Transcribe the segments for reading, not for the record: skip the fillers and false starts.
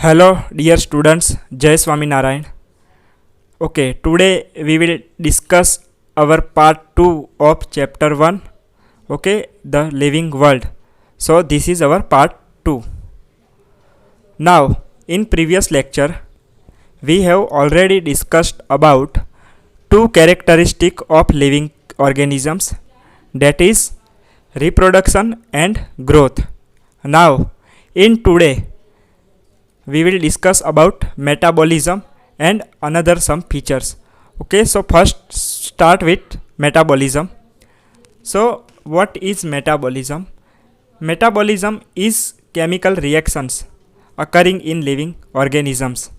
Hello, dear students. Jai Swami Narayan. Okay, today we will discuss our part 2 of chapter 1. Okay, the living world. So, this is our part 2. Now, in previous lecture, we have already discussed about two characteristics of living organisms, that is reproduction and growth. Now, in today we will discuss about metabolism and another some features. Okay, so first start with metabolism. So what is metabolism? Metabolism is chemical reactions occurring in living organisms.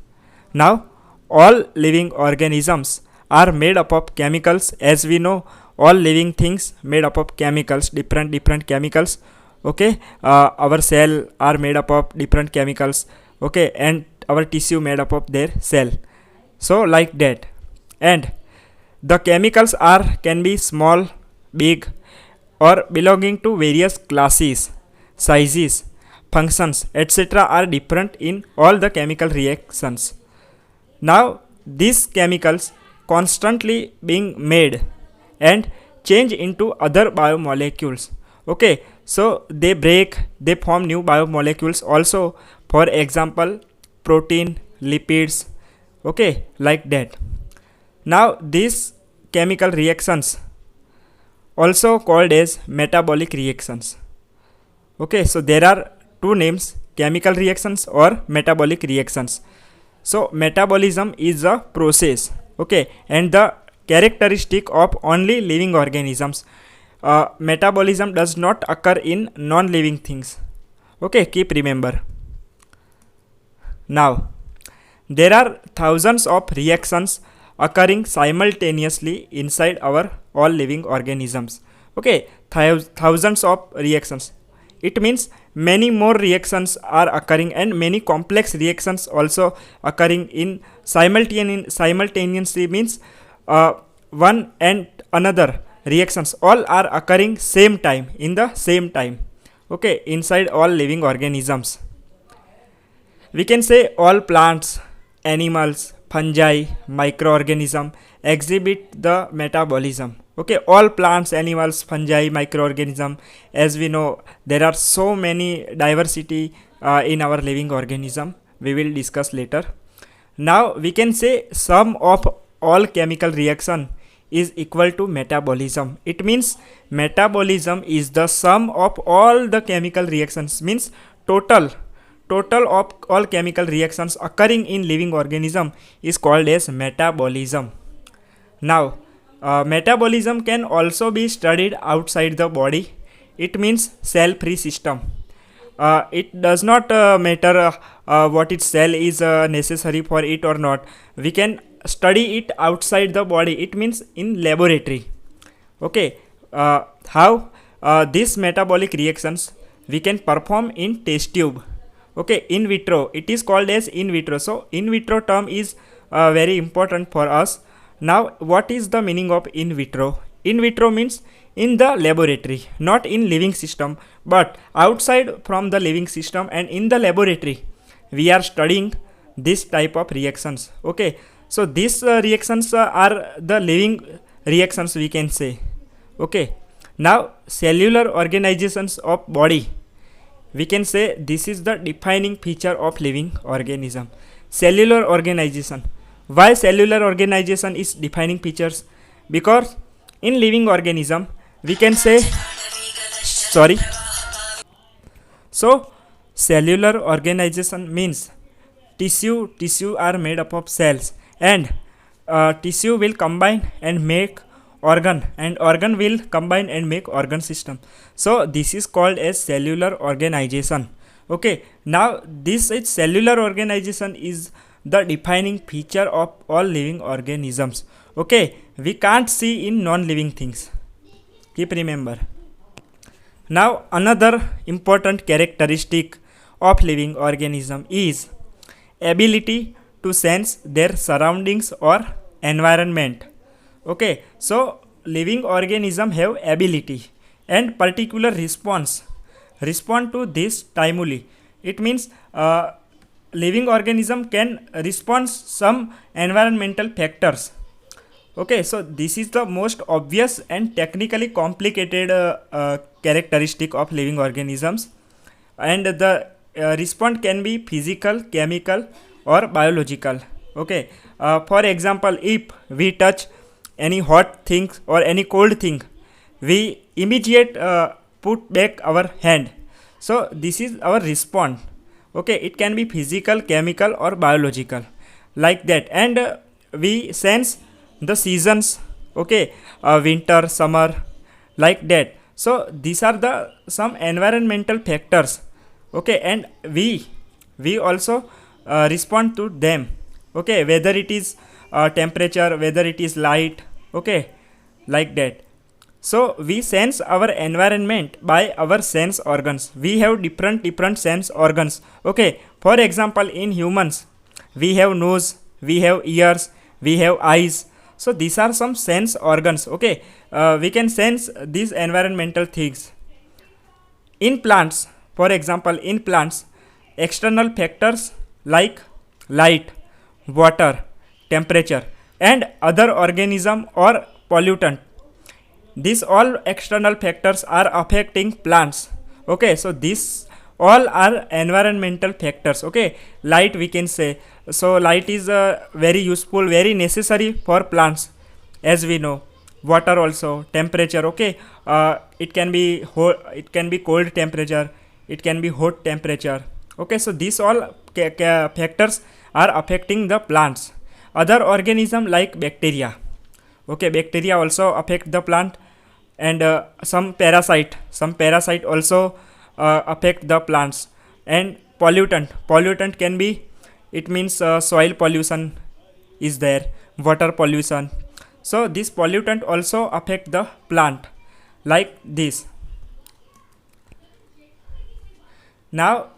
Now all living organisms are made up of chemicals. As we know, all living things made up of chemicals, different chemicals. Okay, our cell are made up of different chemicals. Okay, and our tissue made up of their cell, so like that. And the chemicals are can be small, big, or belonging to various classes, sizes, functions, etc. are different in all the chemical reactions. Now these chemicals constantly being made and change into other biomolecules. Okay, so they break, they form new biomolecules also. For example, protein, lipids. Okay, like that. Now these chemical reactions also called as metabolic reactions. Okay, so there are two names, chemical reactions or metabolic reactions. So metabolism is a process, okay, and the characteristic of only living organisms. Metabolism does not occur in non-living things. Okay, keep remember. Now there are thousands of reactions occurring simultaneously inside our all living organisms. Okay, thousands of reactions. It means many more reactions are occurring and many complex reactions also occurring in simultaneously means one and another reactions all are occurring same time in the same time. Okay, inside all living organisms. We can say all plants, animals, fungi, microorganism exhibit the metabolism. Okay, all plants, animals, fungi, microorganism. As we know, there are so many diversity in our living organism. We will discuss later. Now we can say sum of all chemical reaction is equal to metabolism. It means metabolism is the sum of all the chemical reactions, means total of all chemical reactions occurring in living organism is called as metabolism. Now metabolism can also be studied outside the body. It means cell free system. It does not matter what its cell is necessary for it or not. We can study it outside the body. It means in laboratory. Okay, how these metabolic reactions we can perform in test tube. Okay, in vitro, it is called as in vitro. So in vitro term is very important for us. Now what is the meaning of in vitro? In vitro means in the laboratory, not in living system, but outside from the living system, and in the laboratory we are studying this type of reactions. Okay, so these reactions are the living reactions, we can say. Okay, now cellular organizations of body, we can say this is the defining feature of living organism. Cellular organization. Why cellular organization is defining features? Because in living organism we can say sorry. So cellular organization means tissue are made up of cells, and tissue will combine and make organ, and organ will combine and make organ system. So this is called as cellular organization. Okay, now this is cellular organization is the defining feature of all living organisms. Okay, we can't see in non-living things. Keep remember. Now another important characteristic of living organism is ability to sense their surroundings or environment. Okay, so living organism have ability and particular respond to this stimuli. It means living organism can respond some environmental factors. Okay, so this is the most obvious and technically complicated characteristic of living organisms, and the response can be physical, chemical, or biological. Okay, for example, if we touch any hot thing or any cold thing, we immediate put back our hand. So this is our response. Okay, it can be physical, chemical, or biological, like that. And we sense the seasons. Okay, winter, summer, like that. So these are the some environmental factors. Okay, and we also respond to them. Okay, whether it is temperature, whether it is light. Okay, like that. So we sense our environment by our sense organs. We have different sense organs. Okay, for example, in humans we have nose, we have ears, we have eyes. So these are some sense organs. Okay, we can sense these environmental things. In plants, for example, in plants, external factors like light, water, temperature, and other organism or pollutant, these all external factors are affecting plants. Okay, so these all are environmental factors. Okay, light we can say, so light is very useful, very necessary for plants, as we know. Water also, temperature. Okay, it can be it can be cold temperature, it can be hot temperature. Okay, so these all factors are affecting the plants. Other organism like bacteria. Okay, bacteria also affect the plant, and some parasite also affect the plants. And pollutant can be, it means soil pollution is there, water pollution. So this pollutant also affect the plant, like this. Now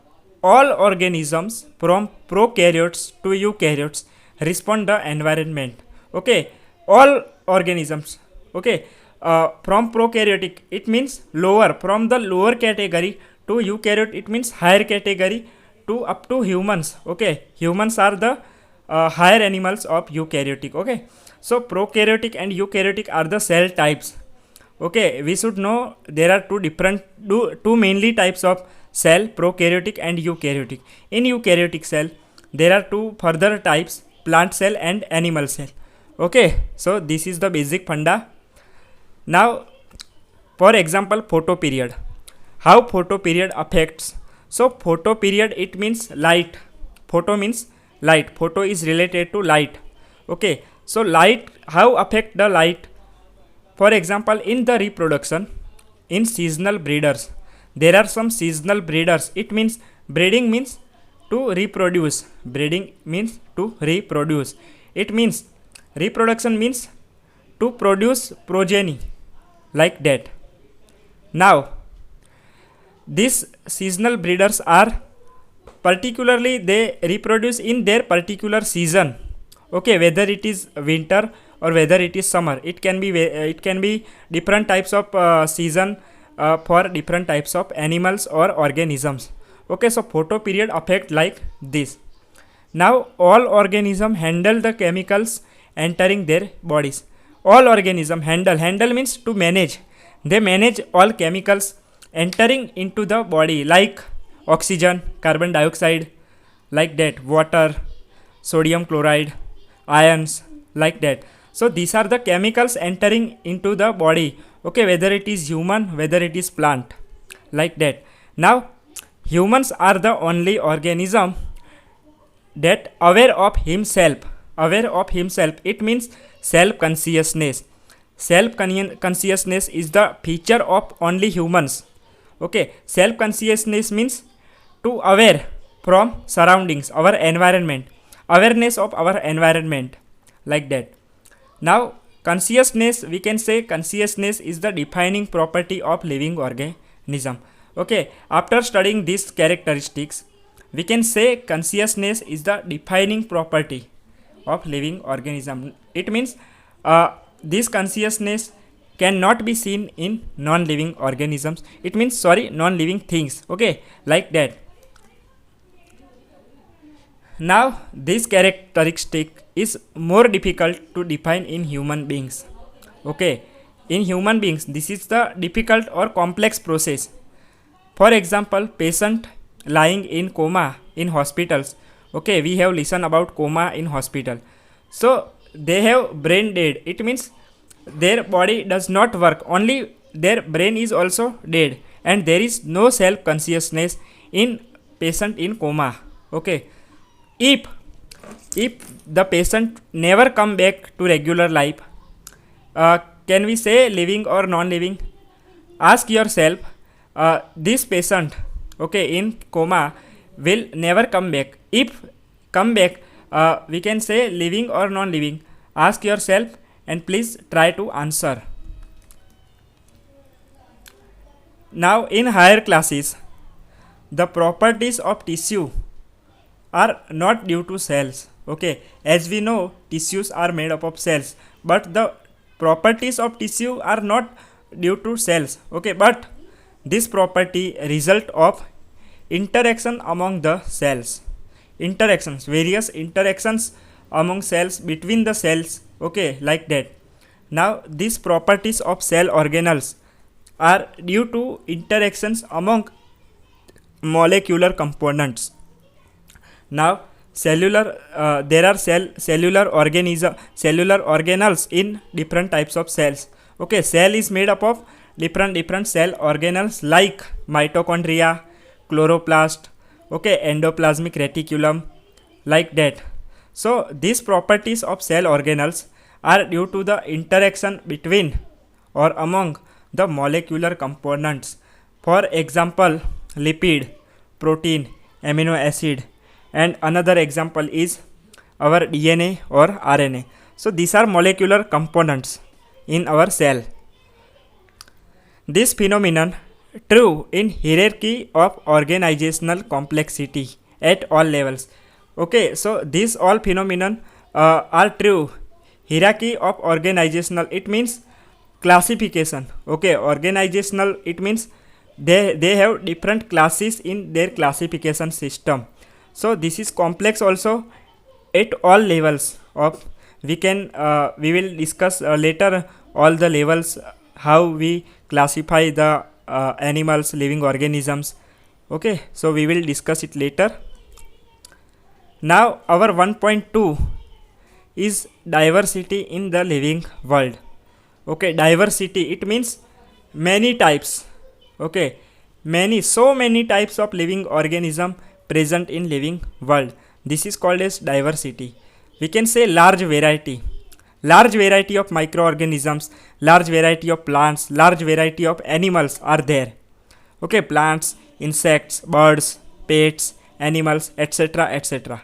all organisms from prokaryotes to eukaryotes respond the environment. Okay, all organisms. Okay, from prokaryotic it means lower, from the lower category to eukaryote it means higher category, to up to humans. Okay, humans are the higher animals of eukaryotic. Okay, so prokaryotic and eukaryotic are the cell types. Okay, we should know there are two mainly types of cell, prokaryotic and eukaryotic. In eukaryotic cell there are two further types, plant cell and animal cell. Okay, so this is the basic funda. Now for example, photoperiod. How photoperiod affects? So photoperiod, it means light. Photo means light, photo is related to light. Okay, so light, how affect the light? For example, in the reproduction, in seasonal breeders, there are some seasonal breeders. It means breeding means to reproduce. Breeding means to reproduce. It means reproduction means to produce progeny, like that. Now these seasonal breeders are particularly, they reproduce in their particular season. Okay, whether it is winter or whether it is summer, it can be different types of season for different types of animals or organisms. Okay, so photoperiod affect like this. Now all organism handle the chemicals entering their bodies. All organism handle means to manage. They manage all chemicals entering into the body, like oxygen, carbon dioxide, like that, water, sodium chloride, ions, like that. So these are the chemicals entering into the body. Okay, whether it is human, whether it is plant, like that. Now humans are the only organism that aware of himself. It means self consciousness. Self consciousness is the feature of only humans. Okay, self consciousness means to aware from surroundings, our environment, awareness of our environment, like that. Now consciousness, we can say consciousness is the defining property of living organism. Okay, after studying these characteristics, we can say consciousness is the defining property of living organism. It means this consciousness cannot be seen in non-living organisms. It means non-living things. Okay, like that. Now, this characteristic is more difficult to define in human beings. Okay, in human beings, this is the difficult or complex process. For example, patient lying in coma in hospitals. Okay, we have listened about coma in hospital. So they have brain dead. It means their body does not work. Only their brain is also dead, and there is no self consciousness in patient in coma. Okay, if if the patient never come back to regular life, can we say living or non-living? Ask yourself, this patient, okay, in coma will never come back. If come back, we can say living or non-living. Ask yourself and please try to answer. Now in higher classes, the properties of tissue are not due to cells. Okay, as we know, tissues are made up of cells, but the properties of tissue are not due to cells. Okay, but this property result of interaction among the cells. Interactions, various interactions among cells, between the cells. Okay, like that. Now these properties of cell organelles are due to interactions among molecular components. Now there are cellular organelles in different types of cells. Okay, cell is made up of different cell organelles like mitochondria, chloroplast, okay, endoplasmic reticulum, like that. So these properties of cell organelles are due to the interaction between or among the molecular components. For example, lipid, protein, amino acid, and another example is our DNA or RNA. So these are molecular components in our cell. This phenomenon true in hierarchy of organizational complexity at all levels. Okay, so these all phenomenon are true. Hierarchy of organizational, it means classification. Okay, organizational, it means they have different classes in their classification system. So this is complex also at all levels of, we will discuss later all the levels, how we classify the animals, living organisms. Okay, so we will discuss it later. Now our 1.2 is diversity in the living world. Okay, diversity, it means many types. Okay, so many types of living organism present in living world. This is called as diversity. We can say large variety of microorganisms, large variety of plants, large variety of animals are there. Okay, plants, insects, birds, pets, animals, etc., etc.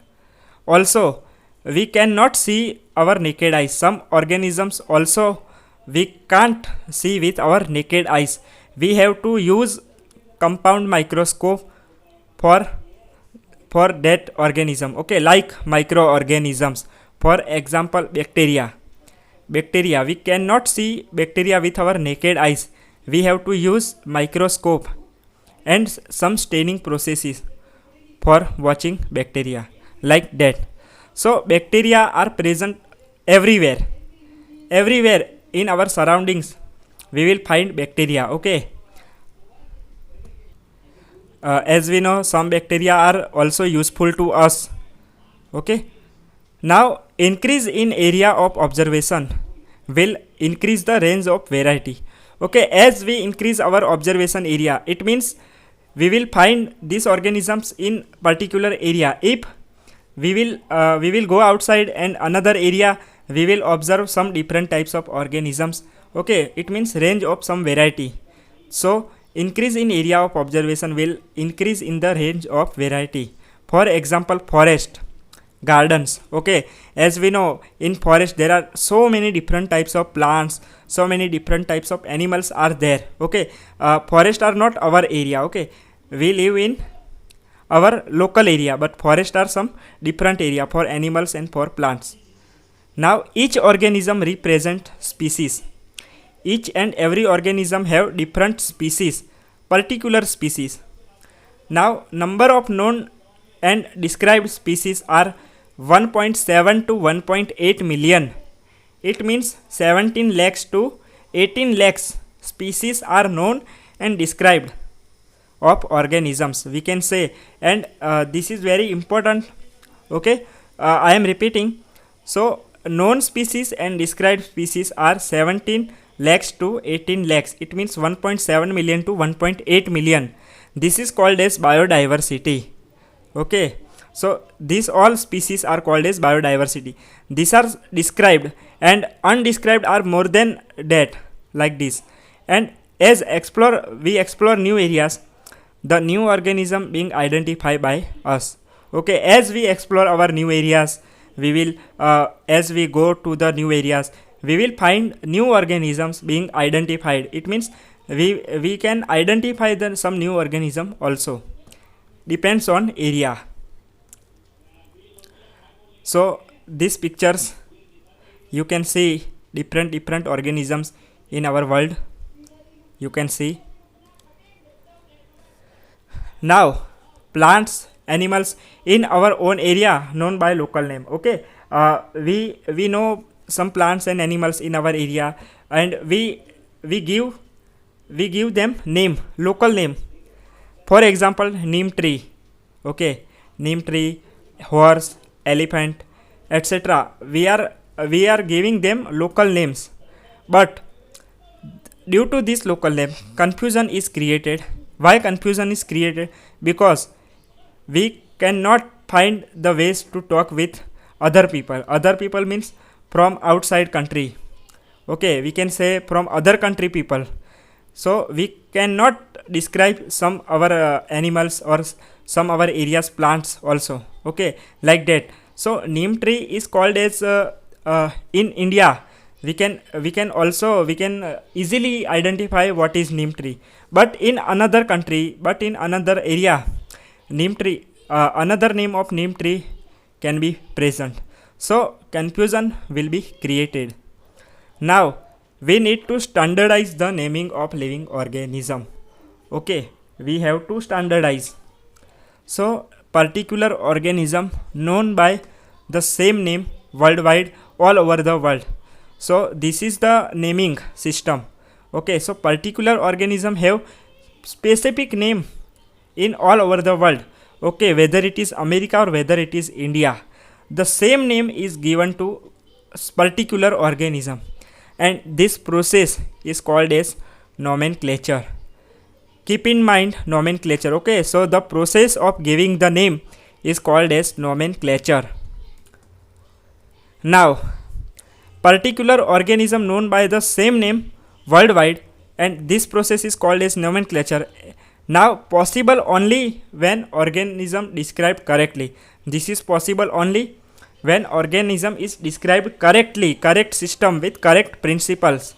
Also, we cannot see our naked eyes. Some organisms also we can't see with our naked eyes. We have to use compound microscope for that organism. Okay, like microorganisms. For example, bacteria, we cannot see bacteria with our naked eyes. We have to use microscope and some staining processes for watching bacteria, like that. So bacteria are present everywhere in our surroundings. We will find bacteria. Okay, as we know, some bacteria are also useful to us. Okay, now increase in area of observation will increase the range of variety. Okay, as we increase our observation area, it means we will find these organisms in particular area. If we will go outside and another area, we will observe some different types of organisms. Okay, it means range of some variety. So increase in area of observation will increase in the range of variety. For example, forest, gardens. Okay, as we know, in forest there are so many different types of plants, so many different types of animals are there. Okay, forest are not our area. Okay, we live in our local area, but forest are some different area for animals and for plants. Now each organism represent species. Each and every organism have different species, particular species. Now number of known and described species are 1.7 to 1.8 million. It means 17 lakhs to 18 lakhs species are known and described of organisms, we can say. And this is very important. Okay, I am repeating. So known species and described species are 17 lakhs to 18 lakhs. It means 1.7 million to 1.8 million. This is called as biodiversity. Okay, so these all species are called as biodiversity. These are described, and undescribed are more than that, like this. And as we explore new areas, the new organism being identified by us. Okay, as we explore our new areas, we will as we go to the new areas, we will find new organisms being identified. It means we can identify some new organism also, depends on area. So these pictures, you can see different organisms in our world, you can see. Now plants, animals in our own area known by local name. Okay, we know some plants and animals in our area, and we give them name, local name. For example, neem tree. Okay, neem tree, horse, elephant, etc. We are giving them local names, but due to this local name, confusion is created. Why confusion is created? Because we cannot find the ways to talk with other people. Other people means from outside country. Okay, we can say from other country people. So we cannot describe some our animals or some our areas plants also. Okay, like that. So neem tree is called as in India. We can easily identify what is neem tree. But in another country, but in another area, neem tree, another name of neem tree can be present. So confusion will be created. Now we need to standardize the naming of living organism. Okay, we have to standardize. So particular organism known by the same name worldwide, all over the world. So this is the naming system. Okay, so particular organism have specific name in all over the world. Okay, whether it is America or whether it is India, the same name is given to particular organism, and this process is called as nomenclature. Keep in mind nomenclature. Okay, so the process of giving the name is called as nomenclature. Now particular organism known by the same name worldwide, and this process is called as nomenclature. Now possible only when organism described correctly. This is possible only when organism is described correctly, correct system with correct principles.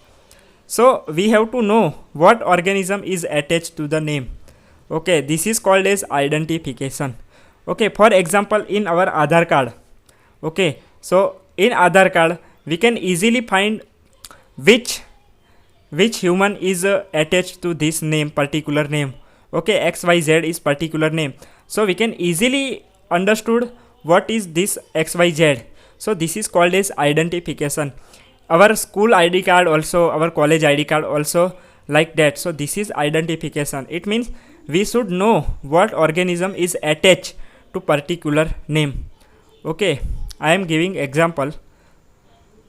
So we have to know what organism is attached to the name. Okay, this is called as identification. Okay, for example, in our Aadhaar card. Okay, so in Aadhaar card we can easily find which human is attached to this name, particular name. Okay, XYZ is particular name. So we can easily understood what is this XYZ. So this is called as identification. Our school ID card also, our college ID card also, like that. So this is identification. It means we should know what organism is attached to particular name. Okay, I am giving example.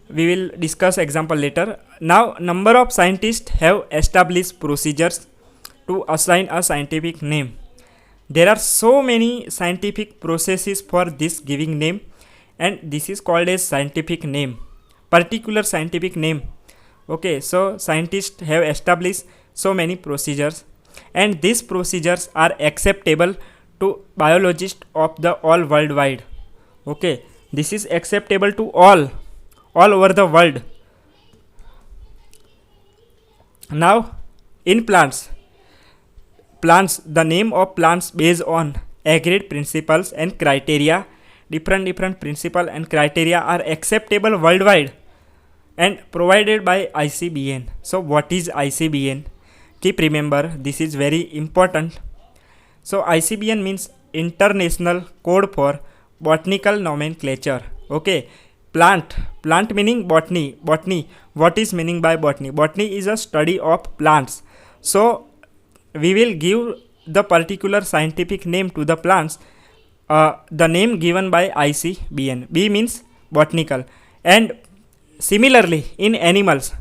We will discuss example later. Now number of scientists have established procedures to assign a scientific name. There are so many scientific processes for this giving name, and this is called as scientific name, particular scientific name. Okay, so scientists have established so many procedures, and these procedures are acceptable to biologists of the all worldwide. Okay, this is acceptable to all over the world. Now in plants, the name of plants based on agreed principles and criteria. Different principle and criteria are acceptable worldwide and provided by ICBN. So what is ICBN? Keep remember, this is very important. So ICBN means international code for botanical nomenclature. Okay, plant meaning botany. What is meaning by botany? Botany is a study of plants. So we will give the particular scientific name to the plants, the name given by ICBN. B means botanical. And similarly in animals,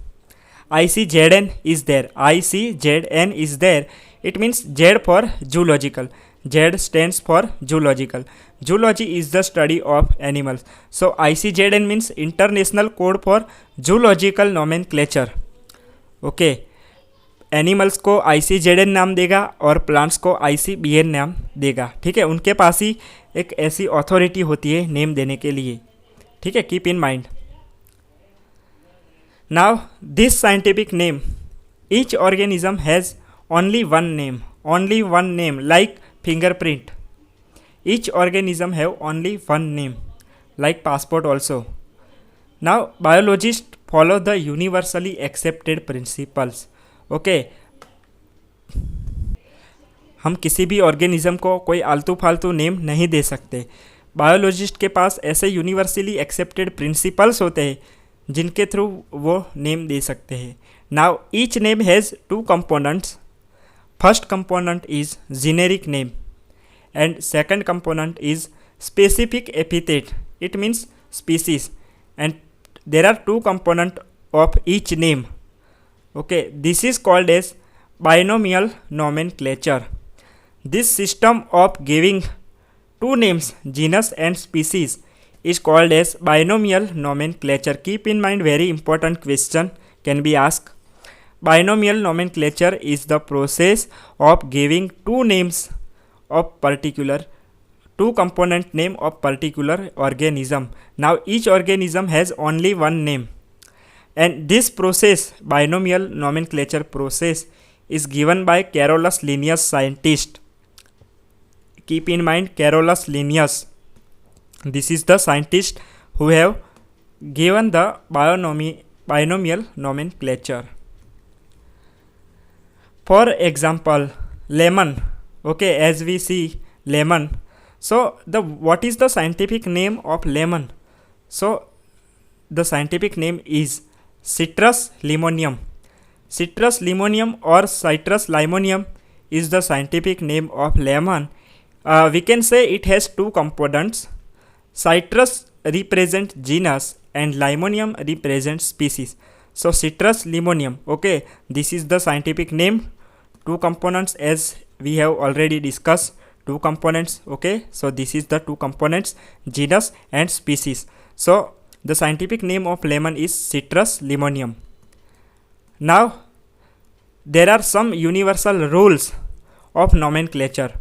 ICZN is there. ICZN is there. It means Z for zoological. Z stands for zoological. Zoology is the study of animals. So ICZN means International Code for Zoological Nomenclature. Okay, animals को ICZN नाम देगा और plants को ICBN नाम देगा. ठीक है, उनके पास ही एक ऐसी अथॉरिटी होती है नेम देने के लिए. ठीक है, keep in mind. Now this scientific name, each organism has only one name like fingerprint. Each organism have only one name like passport also. Now biologists follow the universally accepted principles. Okay, हम किसी भी organism को कोई आलतू फालतू name नहीं दे सकते. Biologist के पास ऐसे यूनिवर्सली एक्सेप्टेड प्रिंसिपल्स होते हैं जिनके थ्रू वो नेम दे सकते हैं. Now each name has two components. First component is generic name and second component is specific epithet. It means species, and there are two components of each name. Okay, this is called as binomial nomenclature. This system of giving two names, genus and species, is called as binomial nomenclature. Keep in mind, very important question can be asked. Binomial nomenclature is the process of giving two names of particular, two component name of particular organism. Now each organism has only one name, and this process, binomial nomenclature process, is given by Carolus Linnaeus scientist. Keep in mind, Carolus Linnaeus. This is the scientist who have given the binomial nomenclature. For example, lemon. Okay, as we see lemon. So what is the scientific name of lemon? So the scientific name is Citrus limonium. Citrus limonium or Citrus limonium is the scientific name of lemon. We can say it has two components. Citrus represents genus and limonium represents species. So Citrus limonium. Okay, this is the scientific name. Two components, as we have already discussed, two components. Okay, so this is the two components, genus and species. So the scientific name of lemon is Citrus limonium. Now there are some universal rules of nomenclature.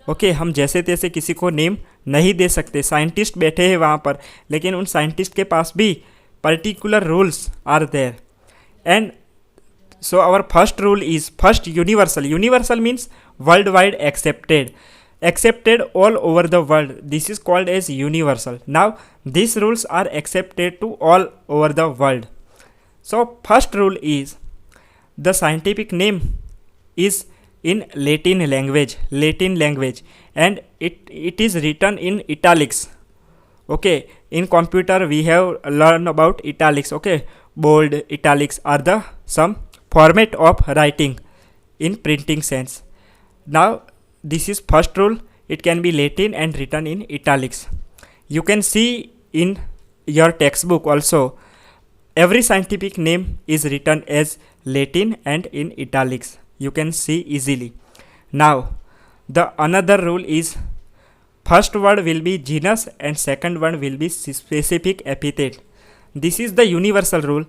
Okay, हम जैसे तैसे किसी को name नहीं दे सकते. Scientist बैठे हैं वहाँ पर, लेकिन उन साइंटिस्ट के पास भी particular rules are there. And so our first rule is first universal. Universal means worldwide accepted all over the world. This is called as universal. Now these rules are accepted to all over the world. So first rule is the scientific name is in Latin language, and it is written in italics. Okay, in computer we have learned about italics. Okay, bold, italics are the some format of writing in printing sense. Now this is first rule. It can be Latin and written in italics. You can see in your textbook also, every scientific name is written as Latin and in italics. You can see easily. Now the another rule is first word will be genus and second one will be specific epithet. This is the universal rule.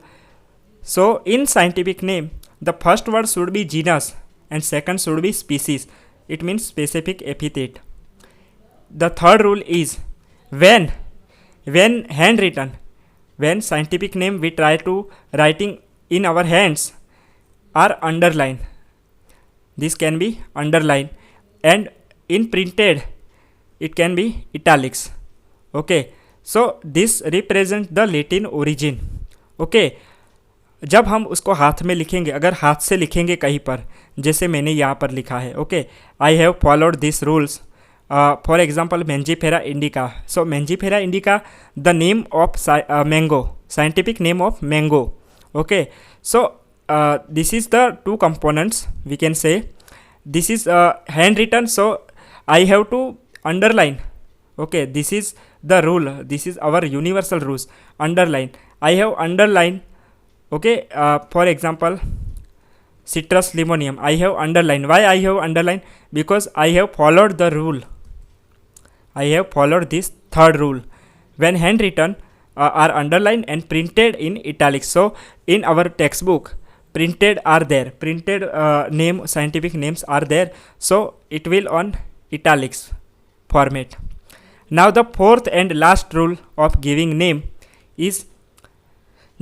So in scientific name, the first word should be genus and second should be species. It means specific epithet. The third rule is when handwritten, when scientific name we try to writing in our hands are underlined. This can be underlined, and in printed it can be italics. Okay, so this represents the Latin origin. Okay, जब हम उसको हाथ में लिखेंगे, अगर हाथ से लिखेंगे कहीं पर, जैसे मैंने यहाँ पर लिखा है, okay, I have followed this rules For example, Mangifera indica. So Mangifera indica, the name of mango, scientific name of mango. Okay, so this is the two components we can say. This is handwritten, so I have to underline. Okay, this is the rule, this is our universal rules. Underline, I have underlined. Okay, for example, citrus limonium, I have underlined. Why I have underlined? Because I have followed the rule. I have followed this third rule. When handwritten are underlined and printed in italics. So in our textbook, printed are there, printed name, scientific names are there, so it will on italics format. Now the fourth and last rule of giving name is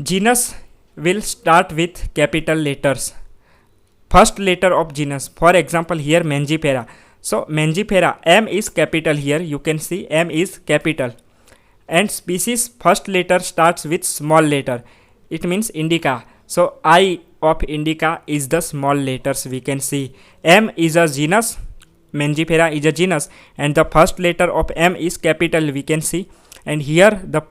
genus will start with capital letters, first letter of genus. For example, here Mangifera. So Mangifera, M is capital here, you can see M is capital, and species first letter starts with small letter, it means indica. So I of indica is the small letters, we can see. M is a genus, Mangifera is a genus, and the first letter of M is capital, we can see. And here the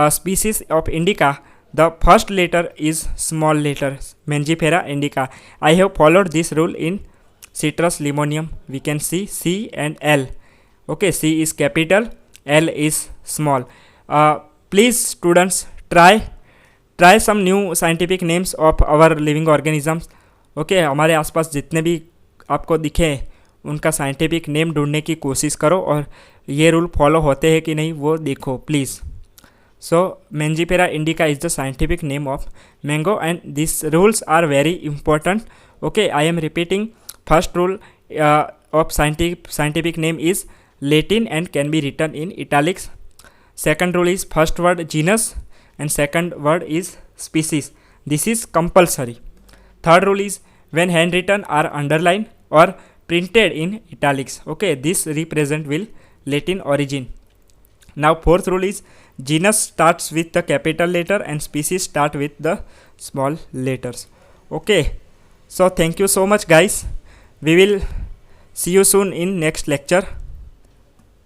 species of indica, the first letter is small letters, Mangifera indica. I have followed this rule in citrus limonium, we can see C and L. Okay, C is capital, L is small. Please students, try some new scientific names of our living organisms. Okay, हमारे आसपास जितने भी आपको दिखे उनका scientific name ढूंढने की कोशिश करो और ये रूल फॉलो होते हैं कि नहीं वो देखो please. So Mangifera indica is the scientific name of mango, and these rules are very important. Okay, I am repeating. First rule of scientific name is Latin and can be written in italics. Second rule is first word genus and second word is species. This is compulsory. Third rule is when handwritten are underlined or printed in italics. Okay, this represent will Latin origin. Now fourth rule is genus starts with the capital letter and species start with the small letters. Okay, so thank you so much guys. We will see you soon in next lecture.